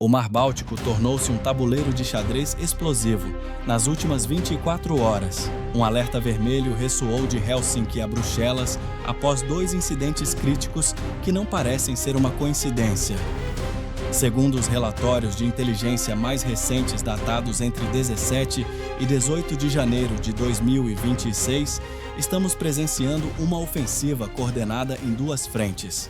O Mar Báltico tornou-se um tabuleiro de xadrez explosivo nas últimas 24 horas. Um alerta vermelho ressoou de Helsinki a Bruxelas após 2 incidentes críticos que não parecem ser uma coincidência. Segundo os relatórios de inteligência mais recentes datados entre 17 e 18 de janeiro de 2026, estamos presenciando uma ofensiva coordenada em 2 frentes.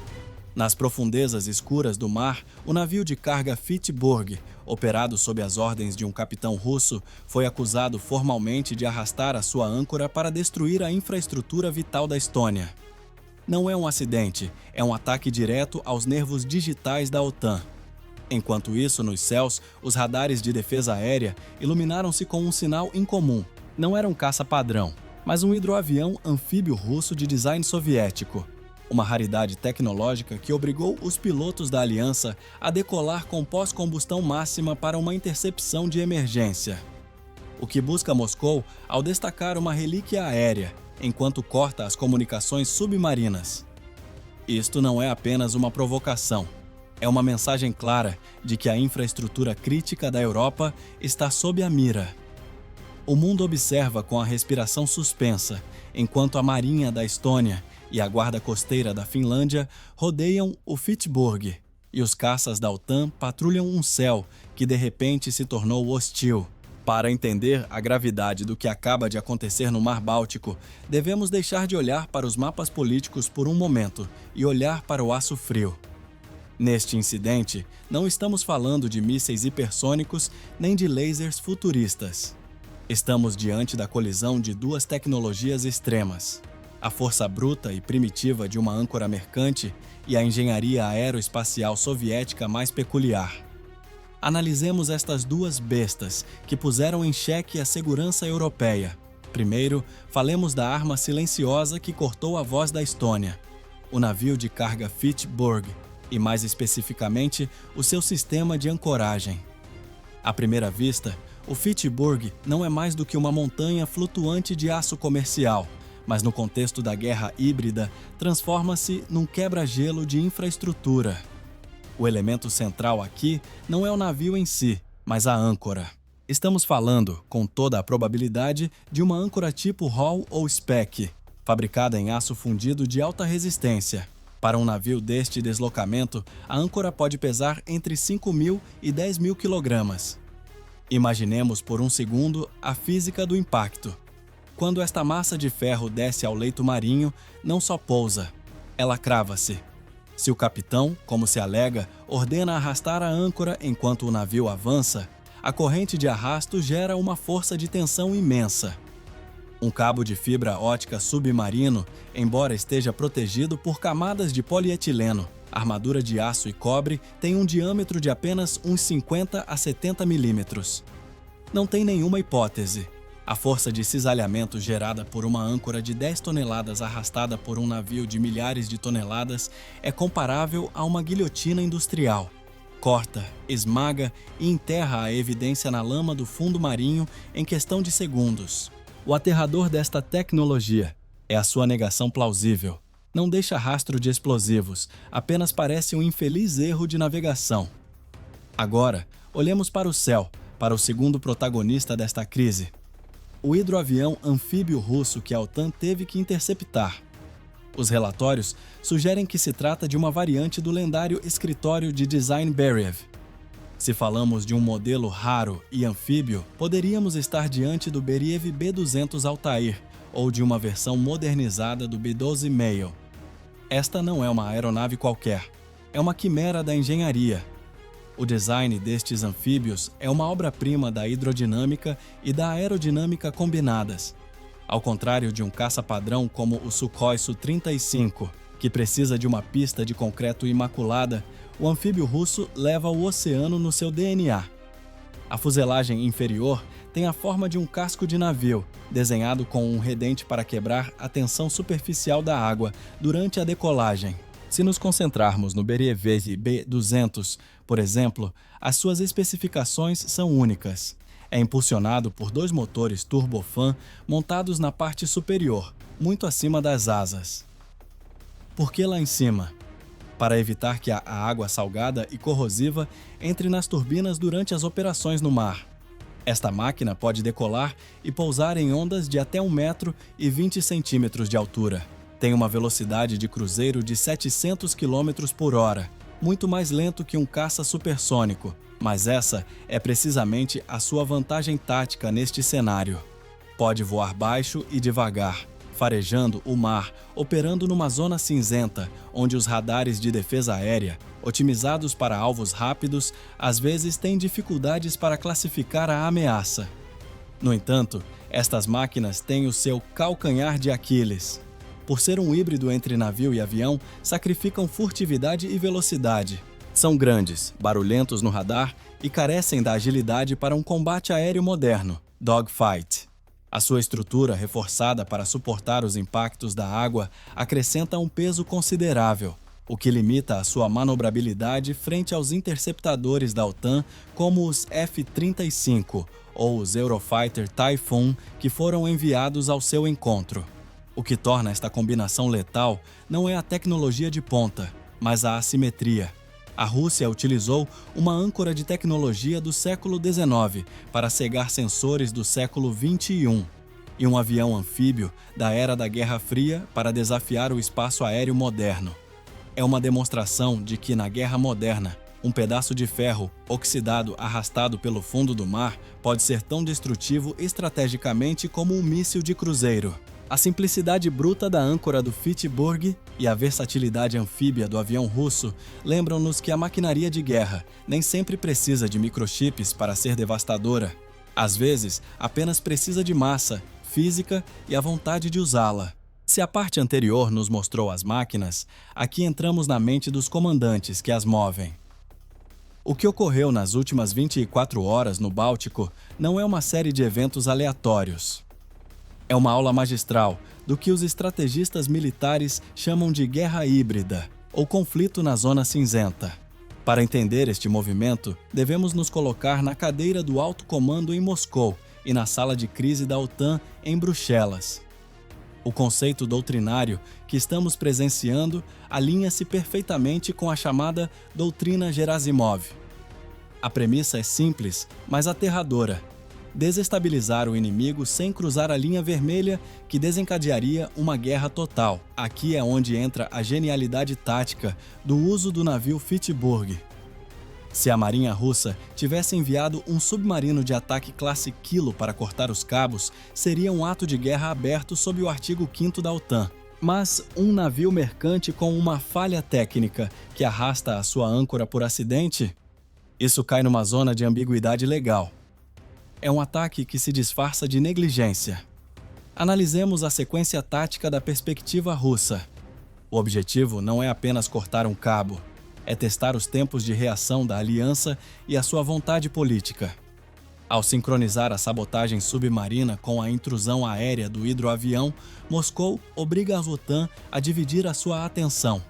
Nas profundezas escuras do mar, o navio de carga Fitchburg, operado sob as ordens de um capitão russo, foi acusado formalmente de arrastar a sua âncora para destruir a infraestrutura vital da Estônia. Não é um acidente, é um ataque direto aos nervos digitais da OTAN. Enquanto isso, nos céus, os radares de defesa aérea iluminaram-se com um sinal incomum. Não era um caça-padrão, mas um hidroavião anfíbio russo de design soviético. Uma raridade tecnológica que obrigou os pilotos da aliança a decolar com pós-combustão máxima para uma intercepção de emergência. O que busca Moscou ao destacar uma relíquia aérea, enquanto corta as comunicações submarinas. Isto não é apenas uma provocação. É uma mensagem clara de que a infraestrutura crítica da Europa está sob a mira. O mundo observa com a respiração suspensa, enquanto a marinha da Estônia e a guarda costeira da Finlândia rodeiam o Fitchburg, e os caças da OTAN patrulham um céu que de repente se tornou hostil. Para entender a gravidade do que acaba de acontecer no Mar Báltico, devemos deixar de olhar para os mapas políticos por um momento e olhar para o aço frio. Neste incidente, não estamos falando de mísseis hipersônicos nem de lasers futuristas. Estamos diante da colisão de 2 tecnologias extremas: a força bruta e primitiva de uma âncora mercante e a engenharia aeroespacial soviética mais peculiar. Analisemos estas 2 bestas que puseram em xeque a segurança europeia. Primeiro, falemos da arma silenciosa que cortou a voz da Estônia: o navio de carga Fitchburg, e mais especificamente, o seu sistema de ancoragem. À primeira vista, o Fitchburg não é mais do que uma montanha flutuante de aço comercial, mas no contexto da guerra híbrida, transforma-se num quebra-gelo de infraestrutura. O elemento central aqui não é o navio em si, mas a âncora. Estamos falando, com toda a probabilidade, de uma âncora tipo Hall ou Spec, fabricada em aço fundido de alta resistência. Para um navio deste deslocamento, a âncora pode pesar entre 5.000 e 10.000 kg. Imaginemos por um segundo a física do impacto. Quando esta massa de ferro desce ao leito marinho, não só pousa, ela crava-se. Se o capitão, como se alega, ordena arrastar a âncora enquanto o navio avança, a corrente de arrasto gera uma força de tensão imensa. Um cabo de fibra ótica submarino, embora esteja protegido por camadas de polietileno, armadura de aço e cobre, tem um diâmetro de apenas uns 50 a 70 milímetros. Não tem nenhuma hipótese. A força de cisalhamento gerada por uma âncora de 10 toneladas arrastada por um navio de milhares de toneladas é comparável a uma guilhotina industrial. Corta, esmaga e enterra a evidência na lama do fundo marinho em questão de segundos. O aterrador desta tecnologia é a sua negação plausível. Não deixa rastro de explosivos, apenas parece um infeliz erro de navegação. Agora, olhemos para o céu, para o segundo protagonista desta crise: o hidroavião anfíbio russo que a OTAN teve que interceptar. Os relatórios sugerem que se trata de uma variante do lendário escritório de design Beriev. Se falamos de um modelo raro e anfíbio, poderíamos estar diante do Beriev B-200 Altair ou de uma versão modernizada do B-12 Mail. Esta não é uma aeronave qualquer, é uma quimera da engenharia. O design destes anfíbios é uma obra-prima da hidrodinâmica e da aerodinâmica combinadas. Ao contrário de um caça-padrão como o Sukhoi Su-35, que precisa de uma pista de concreto imaculada, o anfíbio russo leva o oceano no seu DNA. A fuselagem inferior tem a forma de um casco de navio, desenhado com um redente para quebrar a tensão superficial da água durante a decolagem. Se nos concentrarmos no Beriev B-200, por exemplo, as suas especificações são únicas. É impulsionado por 2 motores turbofan montados na parte superior, muito acima das asas. Por que lá em cima? para evitar que a água salgada e corrosiva entre nas turbinas durante as operações no mar. Esta máquina pode decolar e pousar em ondas de até 1,20 m de altura. Tem uma velocidade de cruzeiro de 700 km por hora, muito mais lento que um caça supersônico, mas essa é precisamente a sua vantagem tática neste cenário. Pode voar baixo e devagar, farejando o mar, operando numa zona cinzenta, onde os radares de defesa aérea, otimizados para alvos rápidos, às vezes têm dificuldades para classificar a ameaça. No entanto, estas máquinas têm o seu calcanhar de Aquiles. Por ser um híbrido entre navio e avião, sacrificam furtividade e velocidade. São grandes, barulhentos no radar e carecem da agilidade para um combate aéreo moderno, dogfight. A sua estrutura, reforçada para suportar os impactos da água, acrescenta um peso considerável, o que limita a sua manobrabilidade frente aos interceptadores da OTAN, como os F-35 ou os Eurofighter Typhoon, que foram enviados ao seu encontro. O que torna esta combinação letal não é a tecnologia de ponta, mas a assimetria. A Rússia utilizou uma âncora de tecnologia do século XIX para cegar sensores do século XXI e um avião anfíbio da era da Guerra Fria para desafiar o espaço aéreo moderno. É uma demonstração de que, na guerra moderna, um pedaço de ferro oxidado arrastado pelo fundo do mar pode ser tão destrutivo estrategicamente como um míssil de cruzeiro. A simplicidade bruta da âncora do Fitchburg e a versatilidade anfíbia do avião russo lembram-nos que a maquinaria de guerra nem sempre precisa de microchips para ser devastadora. Às vezes, apenas precisa de massa, física e a vontade de usá-la. Se a parte anterior nos mostrou as máquinas, aqui entramos na mente dos comandantes que as movem. O que ocorreu nas últimas 24 horas no Báltico não é uma série de eventos aleatórios. É uma aula magistral do que os estrategistas militares chamam de guerra híbrida, ou conflito na zona cinzenta. Para entender este movimento, devemos nos colocar na cadeira do alto comando em Moscou e na sala de crise da OTAN em Bruxelas. O conceito doutrinário que estamos presenciando alinha-se perfeitamente com a chamada doutrina Gerasimov. A premissa é simples, mas aterradora: desestabilizar o inimigo sem cruzar a linha vermelha que desencadearia uma guerra total. Aqui é onde entra a genialidade tática do uso do navio Fitchburg. Se a Marinha Russa tivesse enviado um submarino de ataque classe Kilo para cortar os cabos, seria um ato de guerra aberto sob o artigo 5º da OTAN. Mas um navio mercante com uma falha técnica que arrasta a sua âncora por acidente? Isso cai numa zona de ambiguidade legal. É um ataque que se disfarça de negligência. Analisemos a sequência tática da perspectiva russa. O objetivo não é apenas cortar um cabo, é testar os tempos de reação da aliança e a sua vontade política. Ao sincronizar a sabotagem submarina com a intrusão aérea do hidroavião, Moscou obriga a OTAN a dividir a sua atenção.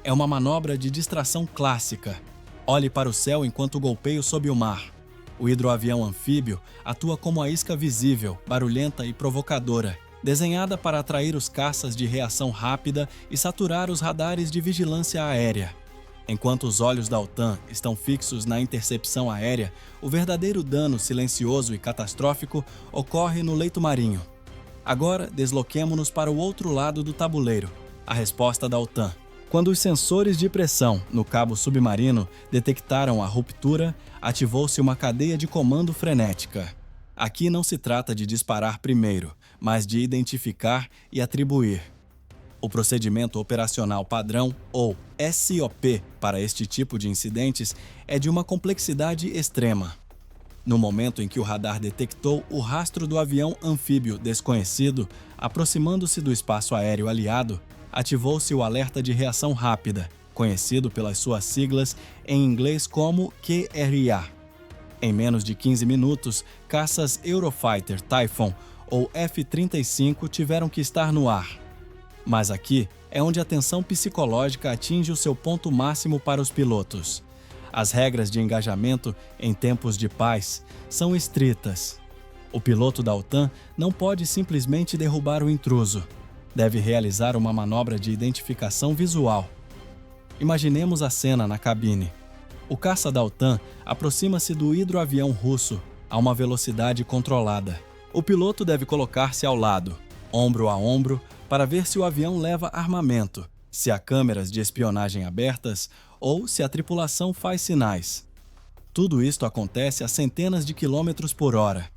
É uma manobra de distração clássica. Olhe para o céu enquanto golpeio sob o mar. O hidroavião anfíbio atua como a isca visível, barulhenta e provocadora, desenhada para atrair os caças de reação rápida e saturar os radares de vigilância aérea. Enquanto os olhos da OTAN estão fixos na intercepção aérea, o verdadeiro dano silencioso e catastrófico ocorre no leito marinho. Agora, desloquemo-nos para o outro lado do tabuleiro, a resposta da OTAN. Quando os sensores de pressão no cabo submarino detectaram a ruptura, ativou-se uma cadeia de comando frenética. Aqui não se trata de disparar primeiro, mas de identificar e atribuir. O procedimento operacional padrão, ou SOP, para este tipo de incidentes é de uma complexidade extrema. No momento em que o radar detectou o rastro do avião anfíbio desconhecido aproximando-se do espaço aéreo aliado, ativou-se o alerta de reação rápida, conhecido pelas suas siglas em inglês como QRA. Em menos de 15 minutos, caças Eurofighter Typhoon ou F-35 tiveram que estar no ar. Mas aqui é onde a tensão psicológica atinge o seu ponto máximo para os pilotos. As regras de engajamento em tempos de paz são estritas. O piloto da OTAN não pode simplesmente derrubar o intruso. Deve realizar uma manobra de identificação visual. Imaginemos a cena na cabine. O caça da OTAN aproxima-se do hidroavião russo a uma velocidade controlada. O piloto deve colocar-se ao lado, ombro a ombro, para ver se o avião leva armamento, se há câmeras de espionagem abertas ou se a tripulação faz sinais. Tudo isto acontece a centenas de quilômetros por hora.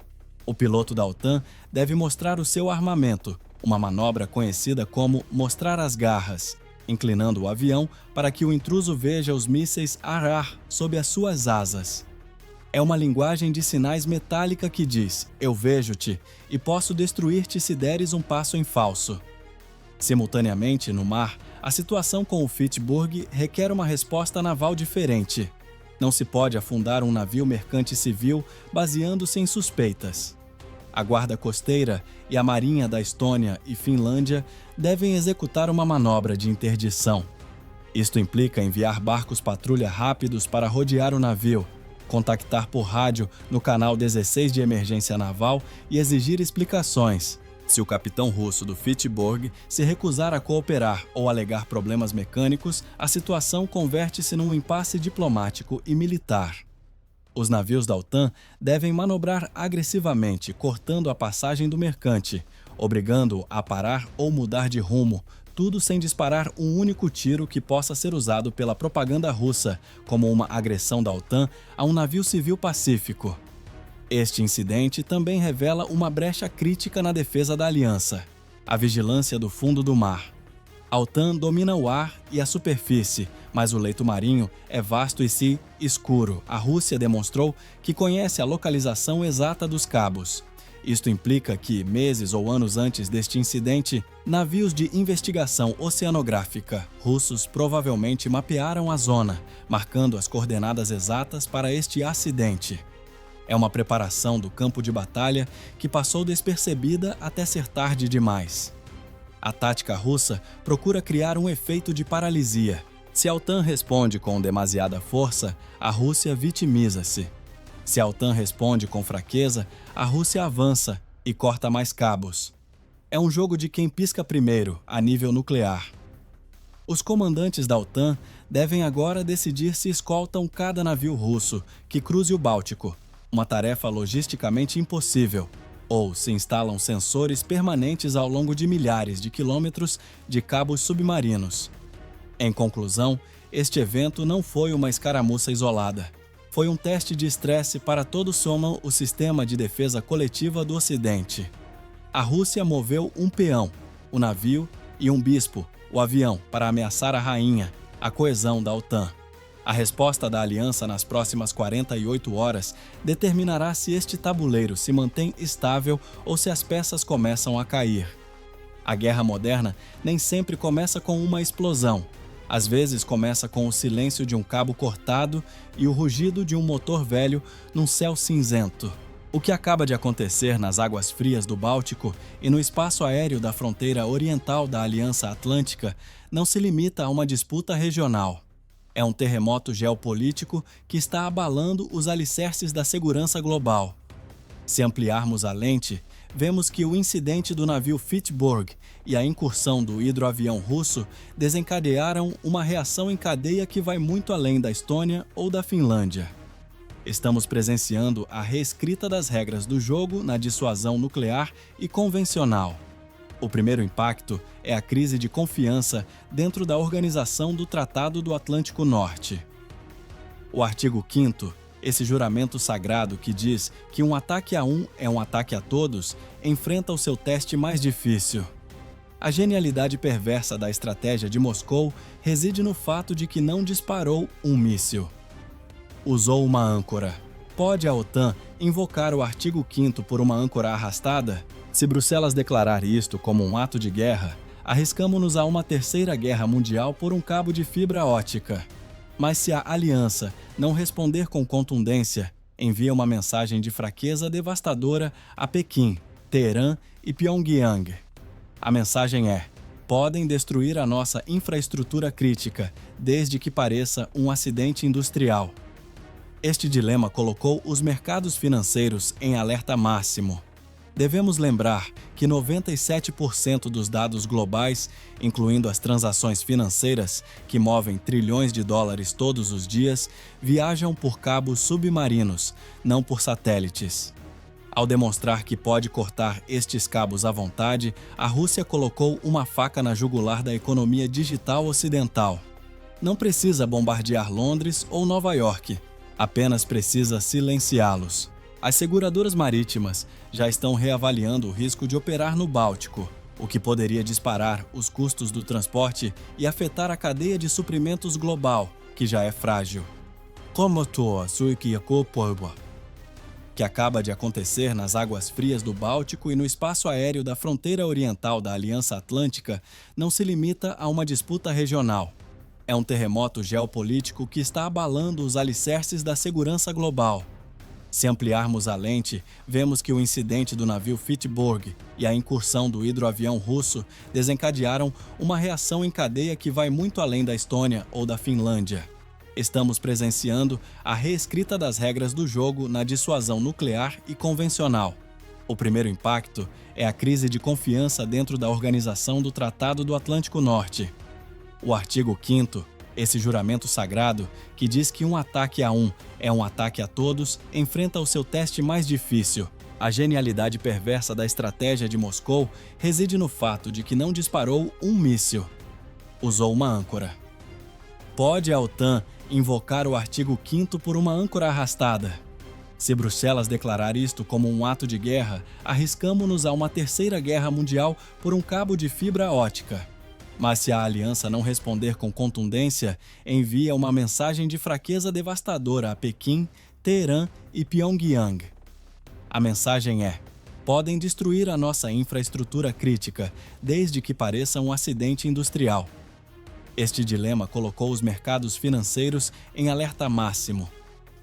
O piloto da OTAN deve mostrar o seu armamento, uma manobra conhecida como mostrar as garras, inclinando o avião para que o intruso veja os mísseis ar-ar sob as suas asas. É uma linguagem de sinais metálica que diz: eu vejo-te e posso destruir-te se deres um passo em falso. Simultaneamente, no mar, a situação com o Fitchburg requer uma resposta naval diferente. Não se pode afundar um navio mercante civil baseando-se em suspeitas. A Guarda Costeira e a Marinha da Estônia e Finlândia devem executar uma manobra de interdição. Isto implica enviar barcos patrulha rápidos para rodear o navio, contactar por rádio no canal 16 de emergência naval e exigir explicações. Se o capitão russo do Fitchburg se recusar a cooperar ou alegar problemas mecânicos, a situação converte-se num impasse diplomático e militar. Os navios da OTAN devem manobrar agressivamente, cortando a passagem do mercante, obrigando-o a parar ou mudar de rumo, tudo sem disparar um único tiro que possa ser usado pela propaganda russa como uma agressão da OTAN a um navio civil pacífico. Este incidente também revela uma brecha crítica na defesa da aliança: a vigilância do fundo do mar. A OTAN domina o ar e a superfície, mas o leito marinho é vasto e escuro. A Rússia demonstrou que conhece a localização exata dos cabos. Isto implica que, meses ou anos antes deste incidente, navios de investigação oceanográfica russos provavelmente mapearam a zona, marcando as coordenadas exatas para este acidente. É uma preparação do campo de batalha que passou despercebida até ser tarde demais. A tática russa procura criar um efeito de paralisia. Se a OTAN responde com demasiada força, a Rússia vitimiza-se. Se a OTAN responde com fraqueza, a Rússia avança e corta mais cabos. É um jogo de quem pisca primeiro, a nível nuclear. Os comandantes da OTAN devem agora decidir se escoltam cada navio russo que cruze o Báltico, uma tarefa logisticamente impossível, ou se instalam sensores permanentes ao longo de milhares de quilômetros de cabos submarinos. Em conclusão, este evento não foi uma escaramuça isolada. Foi um teste de estresse para todo o sistema de defesa coletiva do Ocidente. A Rússia moveu um peão, o navio, e um bispo, o avião, para ameaçar a rainha, a coesão da OTAN. A resposta da aliança nas próximas 48 horas determinará se este tabuleiro se mantém estável ou se as peças começam a cair. A guerra moderna nem sempre começa com uma explosão. Às vezes começa com o silêncio de um cabo cortado e o rugido de um motor velho num céu cinzento. O que acaba de acontecer nas águas frias do Báltico e no espaço aéreo da fronteira oriental da Aliança Atlântica não se limita a uma disputa regional. É um terremoto geopolítico que está abalando os alicerces da segurança global. Se ampliarmos a lente, vemos que o incidente do navio Fitchburg e a incursão do hidroavião russo desencadearam uma reação em cadeia que vai muito além da Estônia ou da Finlândia. Estamos presenciando a reescrita das regras do jogo na dissuasão nuclear e convencional. O primeiro impacto é a crise de confiança dentro da organização do Tratado do Atlântico Norte. O artigo 5º, esse juramento sagrado que diz que um ataque a um é um ataque a todos, enfrenta o seu teste mais difícil. A genialidade perversa da estratégia de Moscou reside no fato de que não disparou um míssil. Usou uma âncora. Pode a OTAN invocar o artigo 5º por uma âncora arrastada? Se Bruxelas declarar isto como um ato de guerra, arriscamo-nos a uma terceira guerra mundial por um cabo de fibra ótica. Mas se a aliança não responder com contundência, envia uma mensagem de fraqueza devastadora a Pequim, Teherã e Pyongyang. A mensagem é: podem destruir a nossa infraestrutura crítica, desde que pareça um acidente industrial. Este dilema colocou os mercados financeiros em alerta máximo. Devemos lembrar que 97% dos dados globais, incluindo as transações financeiras, que movem trilhões de dólares todos os dias, viajam por cabos submarinos, não por satélites. Ao demonstrar que pode cortar estes cabos à vontade, a Rússia colocou uma faca na jugular da economia digital ocidental. Não precisa bombardear Londres ou Nova York, apenas precisa silenciá-los. As seguradoras marítimas já estão reavaliando o risco de operar no Báltico, o que poderia disparar os custos do transporte e afetar a cadeia de suprimentos global, que já é frágil. Que acaba de acontecer nas águas frias do Báltico e no espaço aéreo da fronteira oriental da Aliança Atlântica, não se limita a uma disputa regional. É um terremoto geopolítico que está abalando os alicerces da segurança global. Se ampliarmos a lente, vemos que o incidente do navio Fitchburg e a incursão do hidroavião russo desencadearam uma reação em cadeia que vai muito além da Estônia ou da Finlândia. Estamos presenciando a reescrita das regras do jogo na dissuasão nuclear e convencional. O primeiro impacto é a crise de confiança dentro da organização do Tratado do Atlântico Norte. O artigo 5º, esse juramento sagrado, que diz que um ataque a um é um ataque a todos, enfrenta o seu teste mais difícil. A genialidade perversa da estratégia de Moscou reside no fato de que não disparou um míssil. Usou uma âncora. Pode a OTAN invocar o artigo 5º por uma âncora arrastada? Se Bruxelas declarar isto como um ato de guerra, arriscamo-nos a uma terceira guerra mundial por um cabo de fibra ótica. Mas se a aliança não responder com contundência, envia uma mensagem de fraqueza devastadora a Pequim, Teherã e Pyongyang. A mensagem é: podem destruir a nossa infraestrutura crítica, desde que pareça um acidente industrial. Este dilema colocou os mercados financeiros em alerta máximo.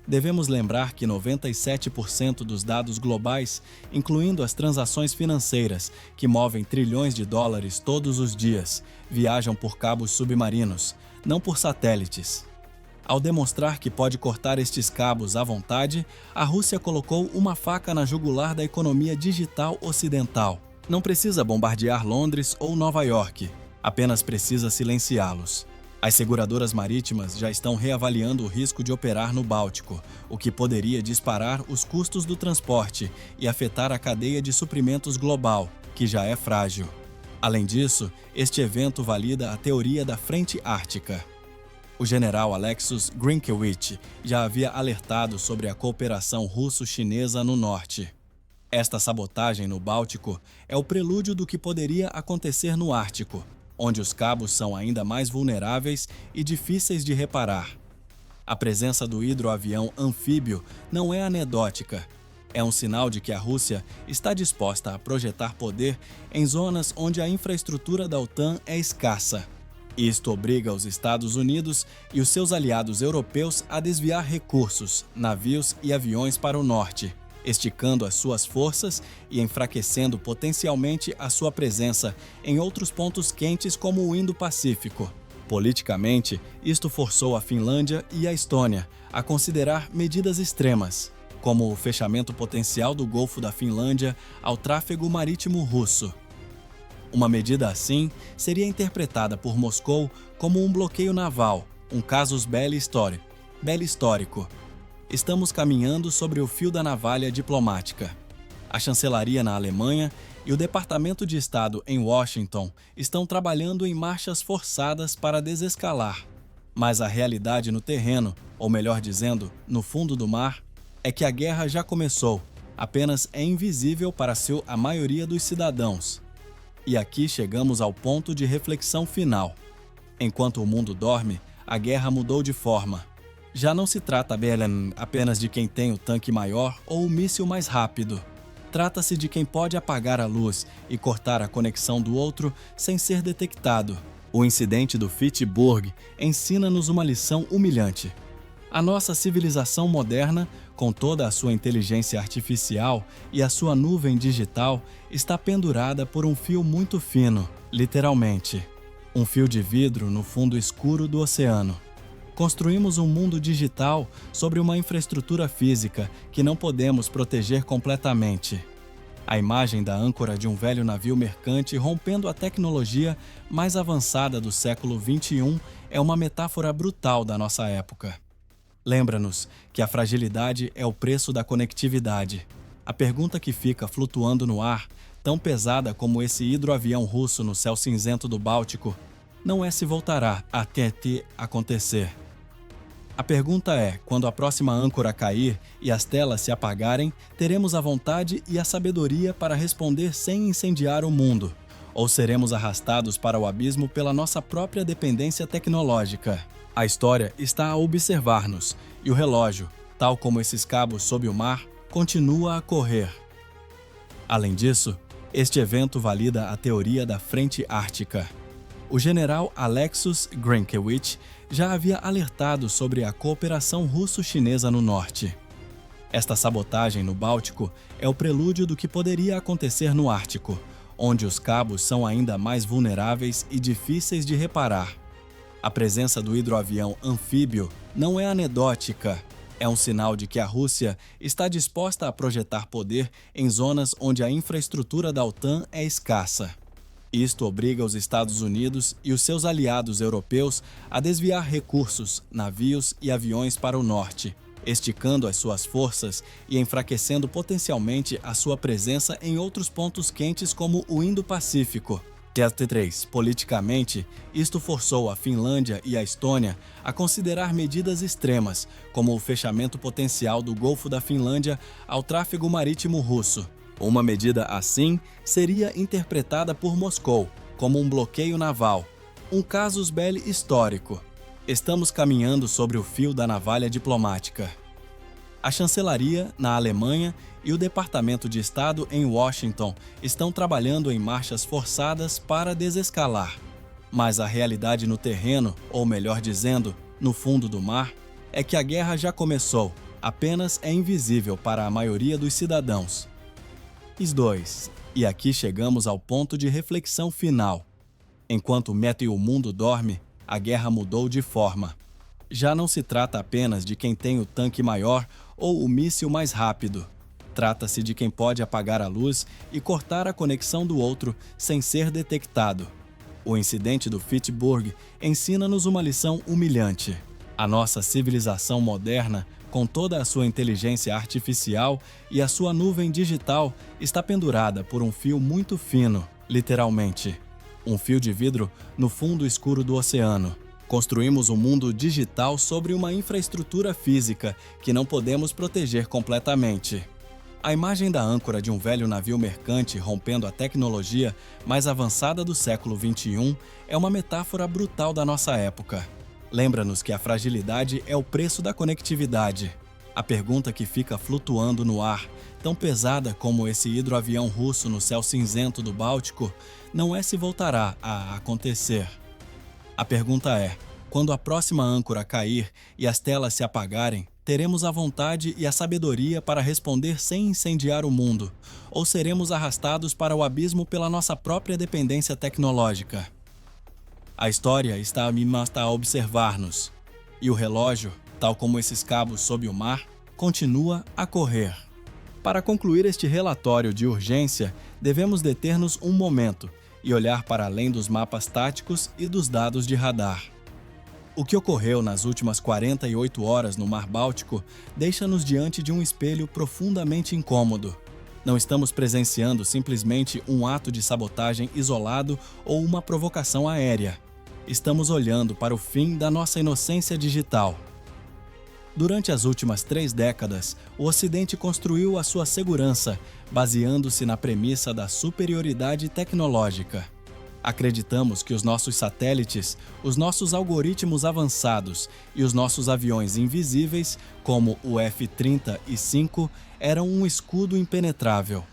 Devemos lembrar que 97% dos dados globais, incluindo as transações financeiras, que movem trilhões de dólares todos os dias, viajam por cabos submarinos, não por satélites. Ao demonstrar que pode cortar estes cabos à vontade, a Rússia colocou uma faca na jugular da economia digital ocidental. Não precisa bombardear Londres ou Nova York, apenas precisa silenciá-los. As seguradoras marítimas já estão reavaliando o risco de operar no Báltico, o que poderia disparar os custos do transporte e afetar a cadeia de suprimentos global, que já é frágil. Além disso, este evento valida a teoria da Frente Ártica. O general Alexus Grinkewich já havia alertado sobre a cooperação russo-chinesa no norte. Esta sabotagem no Báltico é o prelúdio do que poderia acontecer no Ártico, onde os cabos são ainda mais vulneráveis e difíceis de reparar. A presença do hidroavião anfíbio não é anedótica. É um sinal de que a Rússia está disposta a projetar poder em zonas onde a infraestrutura da OTAN é escassa. Isto obriga os Estados Unidos e os seus aliados europeus a desviar recursos, navios e aviões para o norte, esticando as suas forças e enfraquecendo potencialmente a sua presença em outros pontos quentes como o Indo-Pacífico. Politicamente, isto forçou a Finlândia e a Estônia a considerar medidas extremas, como o fechamento potencial do Golfo da Finlândia ao tráfego marítimo russo. Uma medida assim seria interpretada por Moscou como um bloqueio naval, um casus belli histórico. Estamos caminhando sobre o fio da navalha diplomática. A chancelaria na Alemanha e o Departamento de Estado em Washington estão trabalhando em marchas forçadas para desescalar. Mas a realidade no terreno, ou melhor dizendo, no fundo do mar, é que a guerra já começou, apenas é invisível para a maioria dos cidadãos. E aqui chegamos ao ponto de reflexão final. Enquanto o mundo dorme, a guerra mudou de forma. Já não se trata apenas de quem tem o tanque maior ou o míssil mais rápido. Trata-se de quem pode apagar a luz e cortar a conexão do outro sem ser detectado. O incidente do Fitchburg ensina-nos uma lição humilhante. A nossa civilização moderna, com toda a sua inteligência artificial e a sua nuvem digital, está pendurada por um fio muito fino, literalmente. Um fio de vidro no fundo escuro do oceano. Construímos um mundo digital sobre uma infraestrutura física que não podemos proteger completamente. A imagem da âncora de um velho navio mercante rompendo a tecnologia mais avançada do século XXI é uma metáfora brutal da nossa época. Lembra-nos que a fragilidade é o preço da conectividade. A pergunta que fica flutuando no ar, tão pesada como esse hidroavião russo no céu cinzento do Báltico, não é se voltará até acontecer. A pergunta é, quando a próxima âncora cair e as telas se apagarem, teremos a vontade e a sabedoria para responder sem incendiar o mundo? Ou seremos arrastados para o abismo pela nossa própria dependência tecnológica? A história está a observar-nos, e o relógio, tal como esses cabos sob o mar, continua a correr. Além disso, este evento valida a teoria da frente ártica. O general Alexus Grynkewicz já havia alertado sobre a cooperação russo-chinesa no norte. Esta sabotagem no Báltico é o prelúdio do que poderia acontecer no Ártico, onde os cabos são ainda mais vulneráveis e difíceis de reparar. A presença do hidroavião anfíbio não é anedótica, é um sinal de que a Rússia está disposta a projetar poder em zonas onde a infraestrutura da OTAN é escassa. Isto obriga os Estados Unidos e os seus aliados europeus a desviar recursos, navios e aviões para o norte, esticando as suas forças e enfraquecendo potencialmente a sua presença em outros pontos quentes como o Indo-Pacífico. Politicamente, isto forçou a Finlândia e a Estônia a considerar medidas extremas, como o fechamento potencial do Golfo da Finlândia ao tráfego marítimo russo. Uma medida assim seria interpretada por Moscou como um bloqueio naval, um casus belli histórico. Estamos caminhando sobre o fio da navalha diplomática. A chancelaria, na Alemanha, e o Departamento de Estado, em Washington, estão trabalhando em marchas forçadas para desescalar. Mas a realidade no terreno, ou melhor dizendo, no fundo do mar, é que a guerra já começou, apenas é invisível para a maioria dos cidadãos. E aqui chegamos ao ponto de reflexão final. Enquanto o mundo dorme, a guerra mudou de forma. Já não se trata apenas de quem tem o tanque maior ou o míssil mais rápido. Trata-se de quem pode apagar a luz e cortar a conexão do outro sem ser detectado. O incidente do Pittsburgh ensina-nos uma lição humilhante. A nossa civilização moderna, com toda a sua inteligência artificial e a sua nuvem digital, está pendurada por um fio muito fino, literalmente. Um fio de vidro no fundo escuro do oceano. Construímos um mundo digital sobre uma infraestrutura física que não podemos proteger completamente. A imagem da âncora de um velho navio mercante rompendo a tecnologia mais avançada do século XXI é uma metáfora brutal da nossa época. Lembra-nos que a fragilidade é o preço da conectividade. A pergunta que fica flutuando no ar, tão pesada como esse hidroavião russo no céu cinzento do Báltico, não é se voltará a acontecer. A pergunta é, quando a próxima âncora cair e as telas se apagarem, teremos a vontade e a sabedoria para responder sem incendiar o mundo, ou seremos arrastados para o abismo pela nossa própria dependência tecnológica? A história está a observar-nos, e o relógio, tal como esses cabos sob o mar, continua a correr. Para concluir este relatório de urgência, devemos deter-nos um momento e olhar para além dos mapas táticos e dos dados de radar. O que ocorreu nas últimas 48 horas no Mar Báltico deixa-nos diante de um espelho profundamente incômodo. Não estamos presenciando simplesmente um ato de sabotagem isolado ou uma provocação aérea. Estamos olhando para o fim da nossa inocência digital. Durante as últimas 3 décadas, o Ocidente construiu a sua segurança, baseando-se na premissa da superioridade tecnológica. Acreditamos que os nossos satélites, os nossos algoritmos avançados e os nossos aviões invisíveis, como o F-35, eram um escudo impenetrável.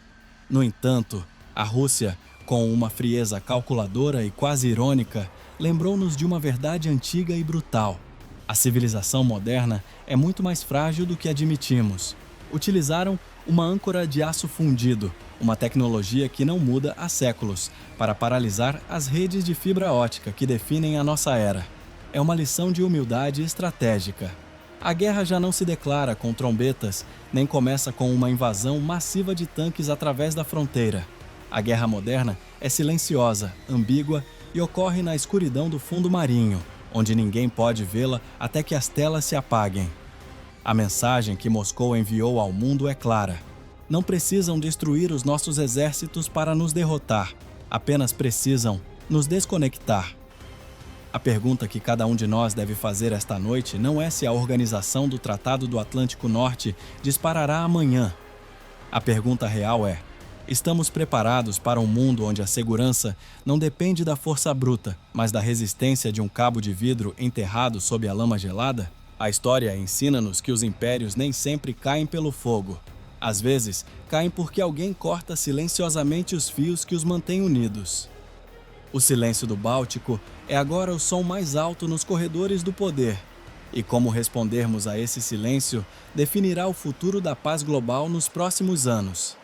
No entanto, a Rússia, com uma frieza calculadora e quase irônica, lembrou-nos de uma verdade antiga e brutal. A civilização moderna é muito mais frágil do que admitimos. Utilizaram uma âncora de aço fundido, uma tecnologia que não muda há séculos, para paralisar as redes de fibra ótica que definem a nossa era. É uma lição de humildade estratégica. A guerra já não se declara com trombetas, nem começa com uma invasão massiva de tanques através da fronteira. A guerra moderna é silenciosa, ambígua e ocorre na escuridão do fundo marinho, onde ninguém pode vê-la até que as telas se apaguem. A mensagem que Moscou enviou ao mundo é clara. Não precisam destruir os nossos exércitos para nos derrotar, apenas precisam nos desconectar. A pergunta que cada um de nós deve fazer esta noite não é se a organização do Tratado do Atlântico Norte disparará amanhã. A pergunta real é: estamos preparados para um mundo onde a segurança não depende da força bruta, mas da resistência de um cabo de vidro enterrado sob a lama gelada? A história ensina-nos que os impérios nem sempre caem pelo fogo. Às vezes, caem porque alguém corta silenciosamente os fios que os mantêm unidos. O silêncio do Báltico é agora o som mais alto nos corredores do poder. E como respondermos a esse silêncio definirá o futuro da paz global nos próximos anos.